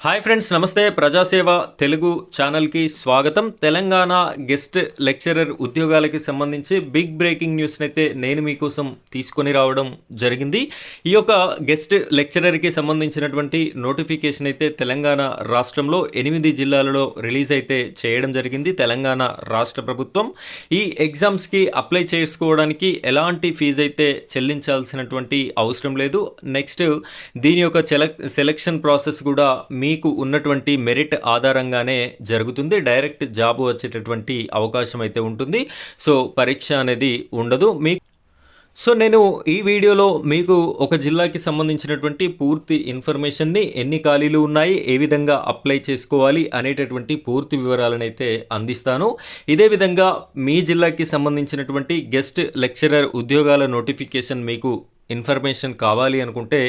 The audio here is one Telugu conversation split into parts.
హాయ్ ఫ్రెండ్స్, నమస్తే. ప్రజాసేవ తెలుగు ఛానల్కి స్వాగతం. తెలంగాణ గెస్ట్ లెక్చరర్ ఉద్యోగాలకి సంబంధించి బిగ్ బ్రేకింగ్ న్యూస్ని అయితే నేను మీకోసం తీసుకొని రావడం జరిగింది. ఈ యొక్క గెస్ట్ లెక్చరర్కి సంబంధించినటువంటి నోటిఫికేషన్ అయితే తెలంగాణ రాష్ట్రంలో 8 జిల్లాలలో రిలీజ్ అయితే చేయడం జరిగింది తెలంగాణ రాష్ట్ర ప్రభుత్వం. ఈ ఎగ్జామ్స్కి అప్లై చేసుకోవడానికి ఎలాంటి ఫీజు అయితే చెల్లించాల్సినటువంటి అవసరం లేదు. నెక్స్ట్ దీని యొక్క సెలక్షన్ ప్రాసెస్ కూడా మీకు ఉన్నటువంటి మెరిట్ ఆధారంగానే జరుగుతుంది. డైరెక్ట్ జాబ్ వచ్చేటటువంటి అవకాశం అయితే ఉంటుంది. సో పరీక్ష అనేది ఉండదు. నేను ఈ వీడియోలో మీకు ఒక జిల్లాకి సంబంధించినటువంటి పూర్తి ఇన్ఫర్మేషన్ని, ఎన్ని ఖాళీలు ఉన్నాయి, ఏ విధంగా అప్లై చేసుకోవాలి అనేటటువంటి పూర్తి వివరాలను అయితే అందిస్తాను. ఇదే విధంగా మీ జిల్లాకి సంబంధించినటువంటి గెస్ట్ లెక్చరర్ ఉద్యోగాల నోటిఫికేషన్ మీకు ఇన్ఫర్మేషన్ కావాలి అనుకుంటే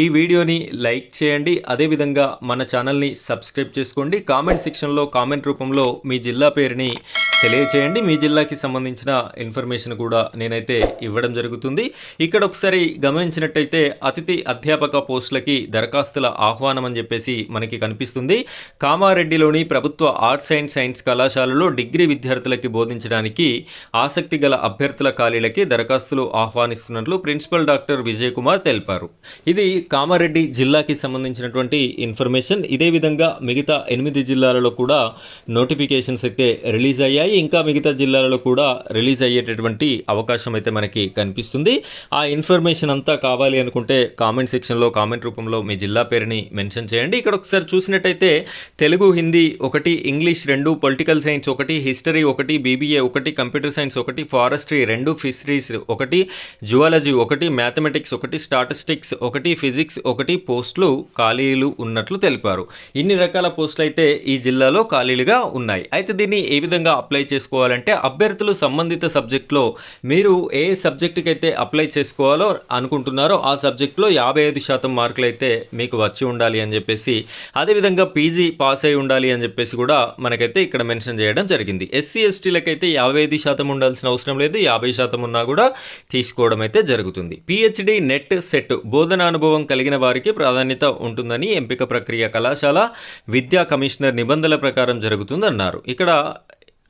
ఈ వీడియోని లైక్ చేయండి. అదేవిధంగా మన ఛానల్ని సబ్స్క్రైబ్ చేసుకోండి. కామెంట్ సెక్షన్లో కామెంట్ రూపంలో మీ జిల్లా పేరుని తెలియచేయండి. మీ జిల్లాకి సంబంధించిన ఇన్ఫర్మేషన్ కూడా నేనైతే ఇవ్వడం జరుగుతుంది. ఇక్కడ ఒకసారి గమనించినట్టయితే అతిథి అధ్యాపక పోస్టులకి దరఖాస్తుల ఆహ్వానం అని చెప్పేసి మనకి కనిపిస్తుంది. కామారెడ్డిలోని ప్రభుత్వ ఆర్ట్స్ అండ్ సైన్స్ కళాశాలలో డిగ్రీ విద్యార్థులకి బోధించడానికి ఆసక్తి గల అభ్యర్థుల ఖాళీలకి దరఖాస్తులు ఆహ్వానిస్తున్నట్లు ప్రిన్సిపల్ డాక్టర్ విజయ్ కుమార్ తెలిపారు. ఇది కామారెడ్డి జిల్లాకి సంబంధించినటువంటి ఇన్ఫర్మేషన్. ఇదే విధంగా మిగతా 8 జిల్లాలలో కూడా నోటిఫికేషన్స్ అయితే రిలీజ్ అయ్యాయి. ఇంకా మిగతా జిల్లాలలో కూడా రిలీజ్ అయ్యేటటువంటి అవకాశం అయితే మనకి కనిపిస్తుంది. ఆ ఇన్ఫర్మేషన్ అంతా కావాలి అనుకుంటే కామెంట్ సెక్షన్లో కామెంట్ రూపంలో మీ జిల్లా పేరుని మెన్షన్ చేయండి. ఇక్కడ ఒకసారి చూసినట్టయితే Telugu, Hindi 1, English 2, political science 1, history 1, BBA 1, computer science 1, forestry 2, fisheries 1, zoology 1, mathematics 1, statistics 1, physics 1 పోస్టులు ఖాళీలు ఉన్నట్లు తెలిపారు. ఇన్ని రకాల పోస్టులు అయితే ఈ జిల్లాలో ఖాళీలుగా ఉన్నాయి. అయితే దీన్ని ఏ విధంగా అప్లై చేసుకోవాలంటే అభ్యర్థులు సంబంధిత సబ్జెక్ట్లో మీరు ఏ సబ్జెక్టుకి అయితే అప్లై చేసుకోవాలో అనుకుంటున్నారో ఆ సబ్జెక్ట్లో 55% మార్కులు అయితే మీకు వచ్చి ఉండాలి అని చెప్పేసి, అదేవిధంగా పీజీ పాస్ అయి ఉండాలి అని చెప్పేసి కూడా మనకైతే ఇక్కడ మెన్షన్ చేయడం జరిగింది. ఎస్సీ ఎస్టీలకైతే 55% ఉండాల్సిన అవసరం లేదు, 50% ఉన్నా కూడా తీసుకోవడం అయితే జరుగుతుంది. పిహెచ్డి నెట్ సెట్ బోధనానుభవం కలిగిన వారికి ప్రాధాన్యత ఉంటుందని ఎంపిక ప్రక్రియ కళాశాల విద్యా కమిషనర్ నిబంధనల ప్రకారం జరుగుతుందన్నారు. ఇక్కడ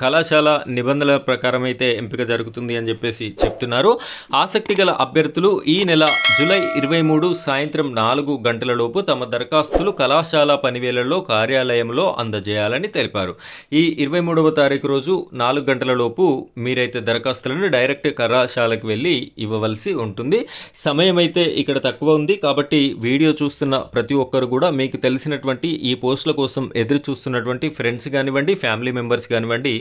కళాశాల నిబంధనల ప్రకారం అయితే ఎంపిక జరుగుతుంది అని చెప్పేసి చెప్తున్నారు. ఆసక్తి గల అభ్యర్థులు ఈ నెల జూలై 23 సాయంత్రం 4 గంటలలోపు తమ దరఖాస్తులు కళాశాల పనివేళల్లో కార్యాలయంలో అందజేయాలని తెలిపారు. ఈ 23వ తారీఖు రోజు 4 గంటలలోపు మీరైతే దరఖాస్తులను డైరెక్ట్ కళాశాలకు వెళ్ళి ఇవ్వవలసి ఉంటుంది. సమయం అయితే ఇక్కడ తక్కువ ఉంది కాబట్టి వీడియో చూస్తున్న ప్రతి ఒక్కరు కూడా మీకు తెలిసినటువంటి ఈ పోస్టుల కోసం ఎదురు చూస్తున్నటువంటి ఫ్రెండ్స్ కానివ్వండి, ఫ్యామిలీ మెంబర్స్ కానివ్వండి,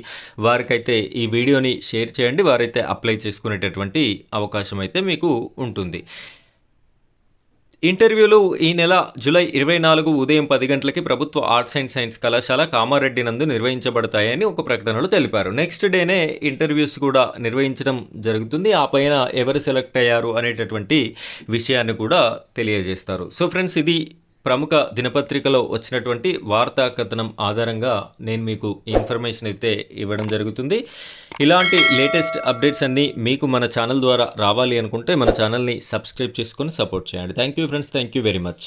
వారికైతే ఈ వీడియోని షేర్ చేయండి. వారైతే అప్లై చేసుకునేటటువంటి అవకాశం అయితే మీకు ఉంటుంది. ఇంటర్వ్యూలు ఈ నెల జూలై 24 ఉదయం 10 గంటలకి ప్రభుత్వ ఆర్ట్స్ అండ్ సైన్స్ కళాశాల కామారెడ్డి నందు నిర్వహించబడతాయని ఒక ప్రకటనలో తెలిపారు. నెక్స్ట్ డేనే ఇంటర్వ్యూస్ కూడా నిర్వహించడం జరుగుతుంది. ఆ పైన ఎవరు సెలెక్ట్ అయ్యారు అనేటటువంటి విషయాన్ని కూడా తెలియజేస్తారు. సో ఫ్రెండ్స్, ఇది ప్రముఖ దినపత్రికలో వచ్చినటువంటి వార్తా కథనం ఆధారంగా నేను మీకు ఇన్ఫర్మేషన్ అయితే ఇవ్వడం జరుగుతుంది. ఇలాంటి లేటెస్ట్ అప్డేట్స్ అన్నీ మీకు మన ఛానల్ ద్వారా రావాలి అనుకుంటే మన ఛానల్ని సబ్స్క్రైబ్ చేసుకొని సపోర్ట్ చేయండి. Thank you friends, thank you very much.